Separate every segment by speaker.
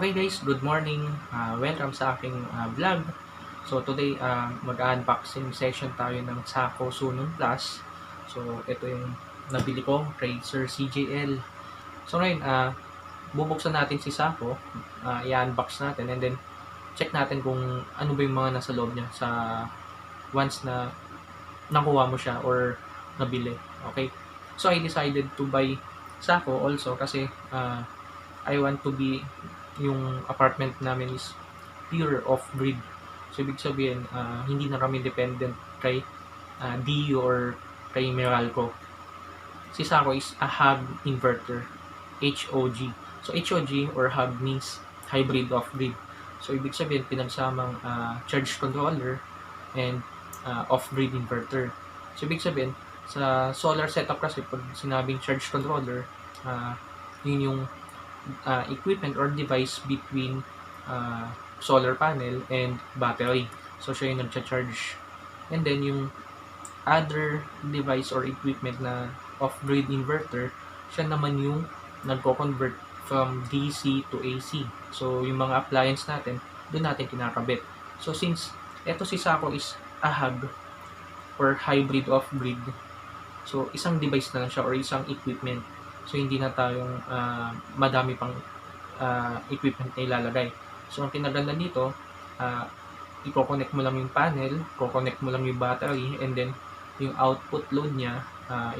Speaker 1: Okay guys, good morning. Welcome sa aking vlog. So today, mag-unboxing session tayo ng Sako Sunon Plus. So ito yung nabili ko kay Sir CJL. So ngayon, bubuksan natin si Sako. I-unbox natin and then check natin kung ano ba yung mga nasa loob niya sa once na nakuha mo siya or nabili. Okay? So I decided to buy Sako also kasi I want to be yung apartment namin is pure off-grid. So, ibig sabihin, hindi na kami dependent kay DU or kay Meralco. Si Sako is a hub inverter, HOG. So, HOG or hub means hybrid off-grid. So, ibig sabihin, pinagsamang charge controller and off-grid inverter. So, ibig sabihin, sa solar setup kasi, pag sinabing charge controller, yun yung equipment or device between solar panel and battery. So, siya yung nagcha-charge. And then, yung other device or equipment na off-grid inverter, siya naman yung nagko-convert from DC to AC. So, yung mga appliance natin, doon natin kinakabit. So, since eto si Sako is a hub or hybrid off-grid, so, isang device na lang siya or isang equipment. So, hindi na tayong madami pang equipment na ilalagay. So, ang kinaganda dito, i-connect mo lang yung panel, i-connect mo lang yung battery, and then, yung output load niya,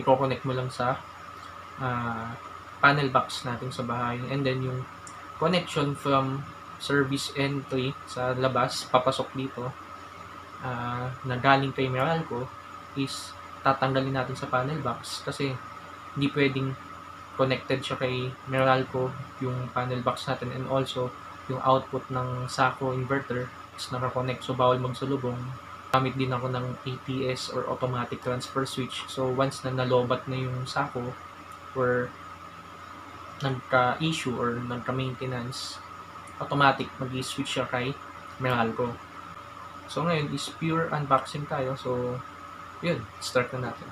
Speaker 1: i-connect mo lang sa panel box natin sa bahay. And then, yung connection from service entry sa labas, papasok dito, na galing kay Meralco, is tatanggalin natin sa panel box kasi hindi pwedeng connected siya kay Meralco yung panel box natin, and also yung output ng Sako inverter is naka-connect, so bawal magsalubong. Gamit din ako ng ATS or automatic transfer switch. So once na nalobat na yung Sako or nagka-issue or nagka-maintenance, automatic mag-switch siya kay Meralco. So ngayon is pure unboxing tayo. So yun, start na natin.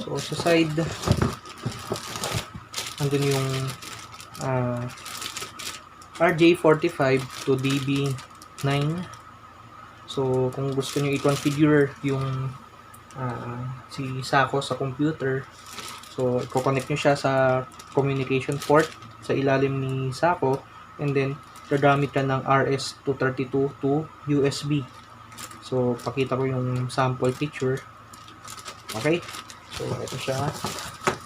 Speaker 1: So, sa side, andun yung RJ45 to DB9. So, kung gusto nyo i-configure yung si Sako sa computer, so, i-connect nyo siya sa communication port sa ilalim ni Sako, and then, gagamit ka ng RS-232 to USB. So, pakita ko yung sample picture. Okay? So, ito siya.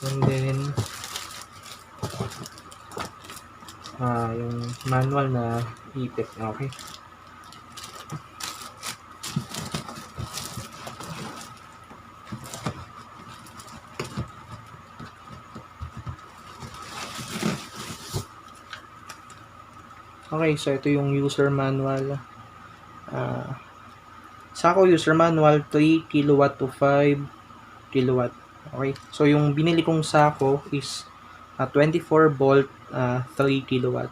Speaker 1: And then, yung manual na ipit. Okay. Okay, so ito yung user manual. Sako user manual, 3 kilowatt to 5 kilowatt. Okay, so yung binili kong Sako is 24 volt, 3 kilowatt.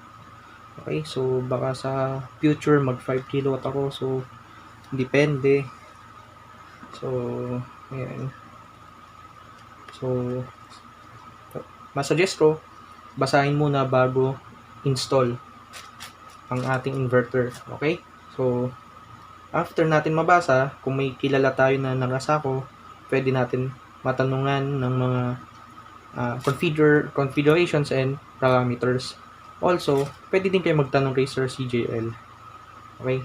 Speaker 1: Okay, so baka sa future mag 5 kilowatt ako, so depende. So ayan. So masuggest ko, basahin muna bago install ang ating inverter. Okay, so after natin mabasa, kung may kilala tayo na naka-Sako, pwede natin matanungan ng mga configurations and parameters. Also, pwede din kayo magtanong kay Sir CJL. Okay?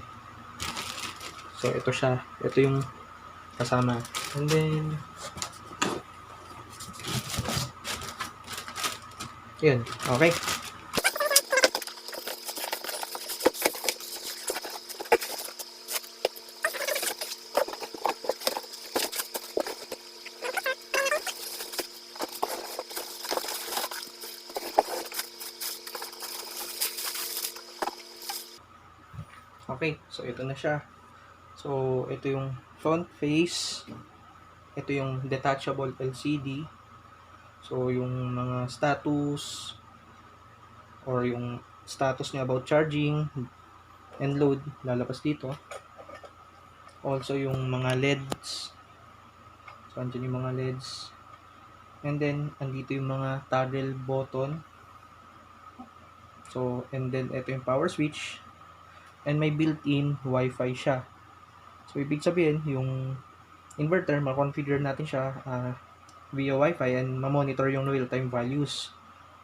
Speaker 1: So, ito siya. Ito yung kasama. And then, yun. Okay? Okay, so ito na siya. So, ito yung front face. Ito yung detachable LCD. So, yung mga status or yung status niya about charging and load, lalabas dito. Also, yung mga LEDs. So, andyan yung mga LEDs. And then, andito yung mga toggle button. So, and then, ito yung power switch. And may built-in Wi-Fi siya. So, ibig sabihin, yung inverter, makonfigure natin siya via Wi-Fi and ma-monitor yung real-time values.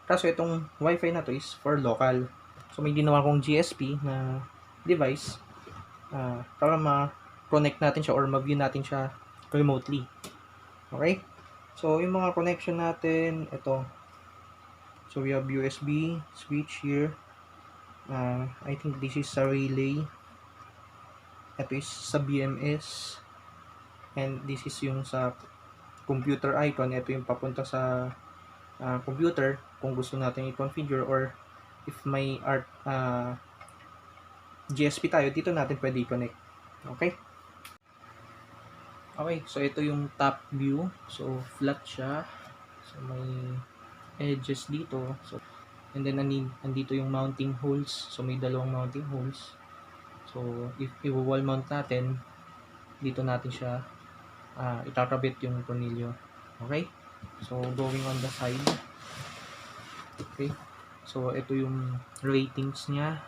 Speaker 1: Kaso itong Wi-Fi na to is for local. So may ginawa kong GSP na device para ma-connect natin siya or ma-view natin siya remotely. Okay? So yung mga connection natin, ito. So we have USB switch here. I think this is sa relay. Ito is sa BMS. And this is yung sa computer icon. Ito yung papunta sa computer kung gusto natin i-configure or if may GSP tayo, dito natin pwede i-connect. Okay? Okay, so ito yung top view. So, flat siya. So, may edges dito. So, and then, andito yung mounting holes. So, may dalawang mounting holes. So, if i-wall mount natin, dito natin siya itakabit yung tornilyo. Okay? So, going on the side. Okay? So, ito yung ratings niya.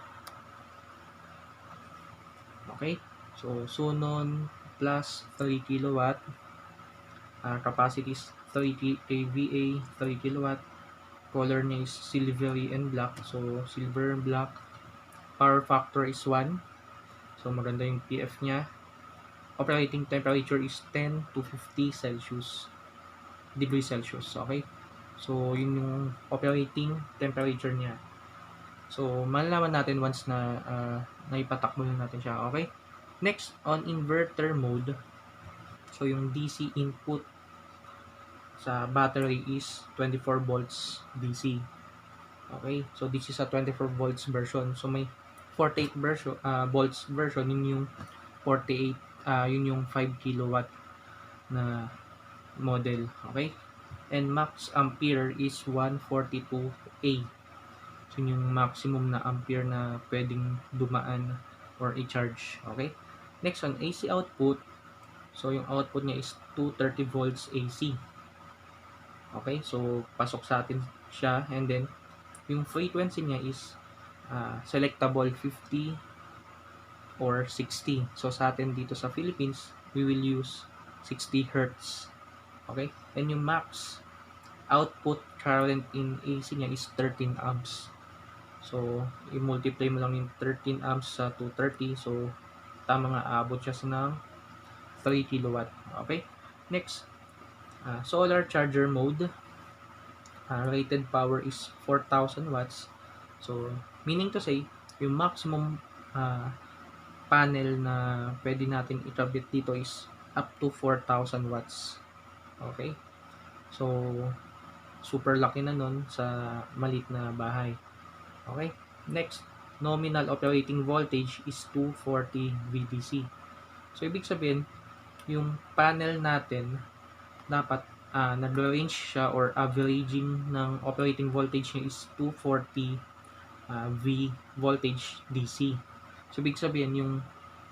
Speaker 1: Okay? So, Sunon plus 30 kilowatt. Capacity is 30 kVA, 30 kilowatt. Color niya is silvery and black. So, silver and black. Power factor is 1. So, maganda yung PF niya. Operating temperature is 10 to 50 degrees Celsius. Okay? So, yun yung operating temperature niya. So, malalaman natin once na naipatakbo natin siya. Okay? Next, on inverter mode. So, yung DC input sa battery is 24 volts DC. Okay? So, this is a 24 volts version. So, may 48 volts version. Yun yung 48, yun yung 5 kilowatt na model. Okay? And max ampere is 142A. So, yun yung maximum na ampere na pwedeng dumaan or i-charge. Okay? Next, on AC output. So, yung output niya is 230 volts AC. Okay? So, pasok sa atin siya. And then, yung frequency niya is selectable 50 or 60. So, sa atin dito sa Philippines, we will use 60 Hz. Okay? And yung max output current in AC niya is 13 amps. So, i-multiply mo lang yung 13 amps sa 230. So, tama nga, aabot siya ng 3 kilowatt. Okay? Next, solar charger mode. Rated power is 4,000 watts. So, meaning to say, yung maximum panel na pwede natin ikabit dito is up to 4,000 watts. Okay? So, super laki na nun sa maliit na bahay. Okay? Next, nominal operating voltage is 240 VDC. So, ibig sabihin, yung panel natin, dapat nag-range siya or averaging ng operating voltage niya is 240 V voltage DC. So, ibig sabihin, yung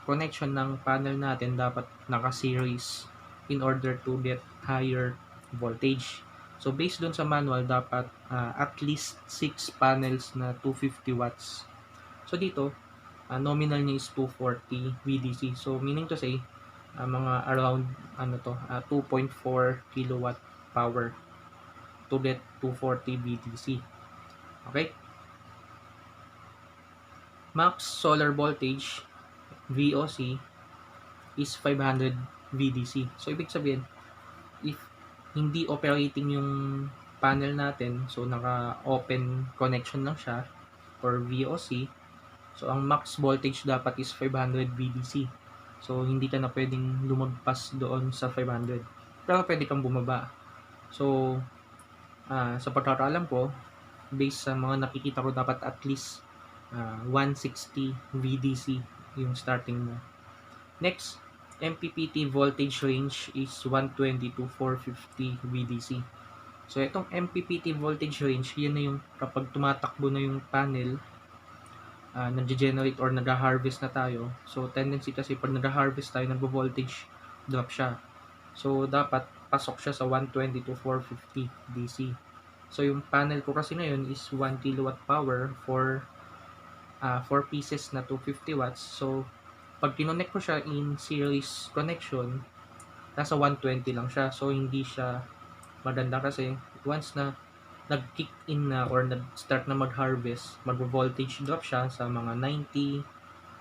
Speaker 1: connection ng panel natin dapat naka-series in order to get higher voltage. So, based dun sa manual, dapat at least 6 panels na 250 watts. So, dito, nominal niya is 240 VDC. So, meaning to say, mga around 2.4 kilowatt power to get 240 VDC. Okay? Max solar voltage VOC is 500 VDC. So, ibig sabihin, if hindi operating yung panel natin, so naka-open connection lang siya or VOC, so ang max voltage dapat is 500 VDC. So, hindi ka na pwedeng lumagpas doon sa 500. Pero pwede kang bumaba. So, sa pagkakaalam ko, based sa mga nakikita ko, dapat at least 160 VDC yung starting mo. Next, MPPT voltage range is 120 to 450 VDC. So, itong MPPT voltage range, yan na yung kapag tumatakbo na yung panel, nag-generate or nag-harvest na tayo. So, tendency kasi pag nag-harvest tayo, nag-voltage drop siya. So, dapat pasok siya sa 120 to 450 DC. So, yung panel ko kasi ngayon is 1 kilowatt power for 4 pieces na 250 watts. So, pag kinonect ko siya in series connection, nasa 120 lang siya. So, hindi siya maganda kasi once na nag-kick in na or nag-start na mag-harvest, mag-voltage drop siya sa mga 90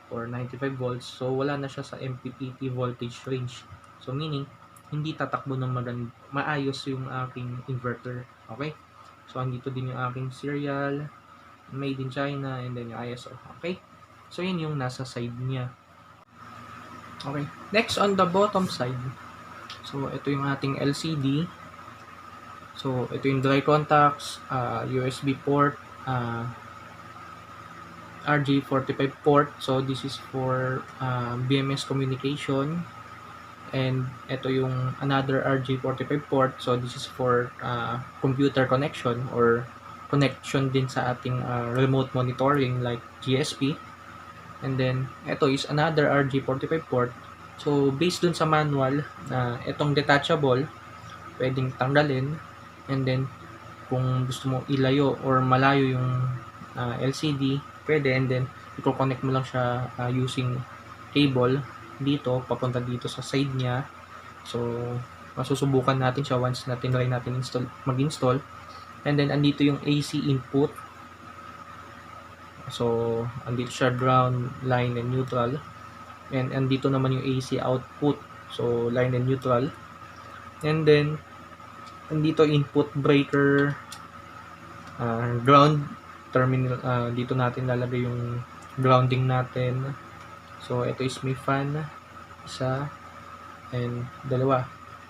Speaker 1: or 95 volts. So, wala na siya sa MPPT voltage range. So, meaning, hindi tatakbo ng maayos yung aking inverter. Okay? So, andito din yung aking serial, made in China, and then yung ISO. Okay? So, yun yung nasa side niya. Okay. Next, on the bottom side, so, ito yung ating LCD. So, ito yung dry contacts, USB port, RJ45 port. So, this is for BMS communication. And ito yung another RJ45 port. So, this is for computer connection or connection din sa ating remote monitoring like GSP. And then, ito is another RJ45 port. So, based dun sa manual, itong detachable, pwedeng tanggalin. And then, kung gusto mo ilayo or malayo yung LCD, pwede. And then, i-connect mo lang siya using cable dito, papunta dito sa side niya. So, masusubukan natin siya once na tinry natin mag-install. And then, andito yung AC input. So, andito siya ground, line, and neutral. And andito naman yung AC output. So, line and neutral. And then, andito input breaker, ground terminal, dito natin lalagay yung grounding natin. So, ito is may fan, isa, and dalawa.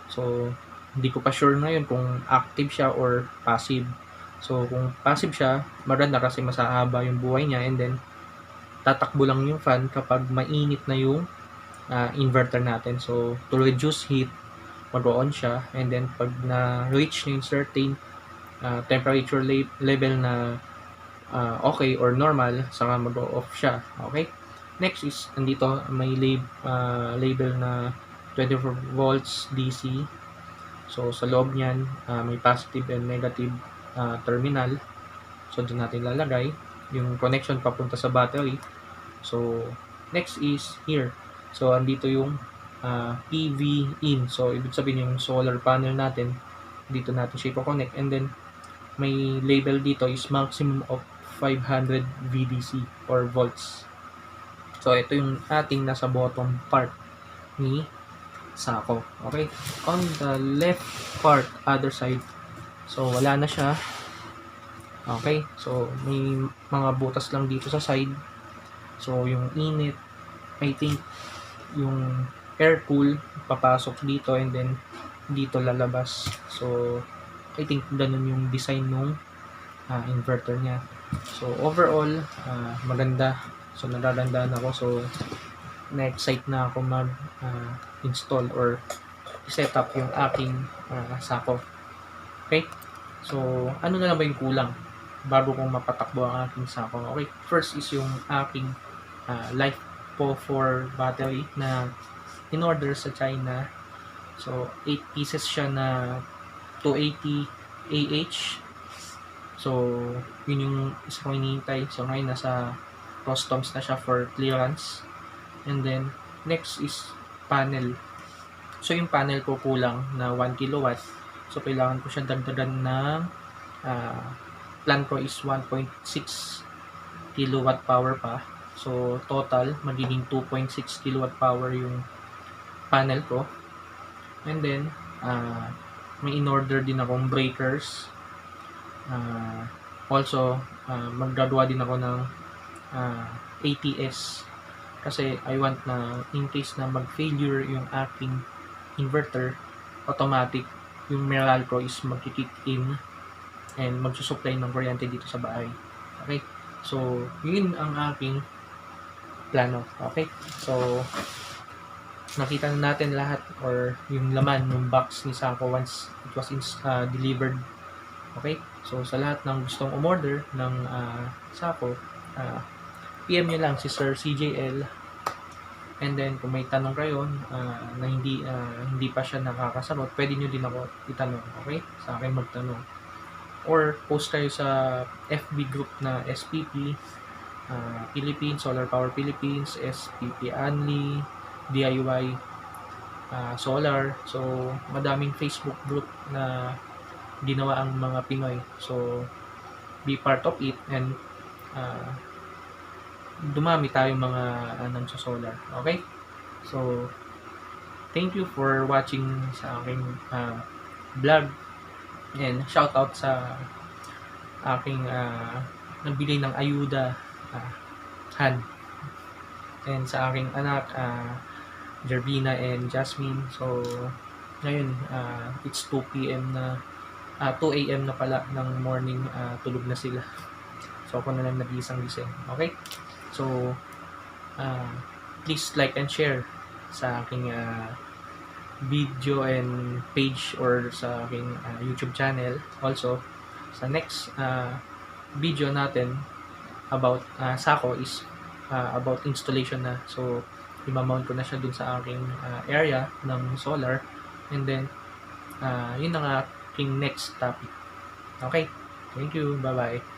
Speaker 1: So, hindi ko pa sure ngayon kung active siya or passive. So, kung passive siya, maganda kasi mas haba yung buhay niya, and then, tatakbo lang yung fan kapag mainit na yung inverter natin. So, to reduce heat, mag-on siya, and then pag na-reach na yung certain temperature level na okay or normal, saka mag-off siya. Okay? Next is, andito may label na 24 volts DC. So, sa loob niyan, may positive and negative terminal. So, doon natin lalagay yung connection papunta sa battery. So, next is here. So, andito yung PV in. So, ibig sabihin yung solar panel natin, dito natin siya i-connect. And then, may label dito is maximum of 500 VDC or volts. So, ito yung ating nasa bottom part ni Sako. Okay? On the left part, other side, so, wala na siya. Okay? So, may mga butas lang dito sa side. So, yung init, I think, yung air cool papasok dito and then dito lalabas. So, I think ganun yung design nung inverter niya. So, overall, maganda. So, nagagandaan ako. So, na-excite na ako mag-install or set up yung aking Sako. Okay? So, ano na lang ba yung kulang bago kong mapatakbo ang aking Sako? Okay, first is yung aking life po for battery na in-order sa China. So, 8 pieces siya na 280 AH. So, yun yung isa kong hinihintay. So, ngayon nasa customs na siya for clearance. And then, next is panel. So, yung panel ko kulang na 1 kilowatt. So, kailangan ko siya dagdagan ng plan ko is 1.6 kilowatt power pa. So, total, magiging 2.6 kilowatt power yung panel ko. And then, may in-order din akong breakers. Also, maggagawa din ako ng ATS. Kasi I want na in case na mag-failure yung aking inverter, automatic yung Meralco is mag-kick in and magsusupply ng kuryente dito sa bahay. Okay? So, yun ang aking plano. Okay? So, nakita na natin lahat or yung laman ng box ni Sako once it was delivered Okay? So, sa lahat ng gustong umorder ng Sako, PM nyo lang si Sir CJL. And then, kung may tanong kayo na hindi pa siya nakakasagot, pwede nyo din ako itanong. Okay? Sa akin magtanong. Or, post kayo sa FB group na SPP, Philippines, Solar Power Philippines, SPP Anli, DIY Solar. So, madaming Facebook group na ginawa ang mga Pinoy. So, be part of it and dumami tayong mga nagso-solar. Okay? So, thank you for watching sa aking vlog and shout out sa aking nagbigay ng ayuda Han and sa aking anak Jervina and Jasmine. So, ngayon it's 2 p.m. na 2 a.m. na pala ng morning, tulog na sila. So, ako na lang nag-isang-gising. Okay? So, please like and share sa aking video and page or sa aking YouTube channel. Also, sa next video natin about Sako is about installation na. So, imamount ko na siya dun sa aking area ng solar. And then, yun ang aking next topic. Okay? Thank you. Bye-bye.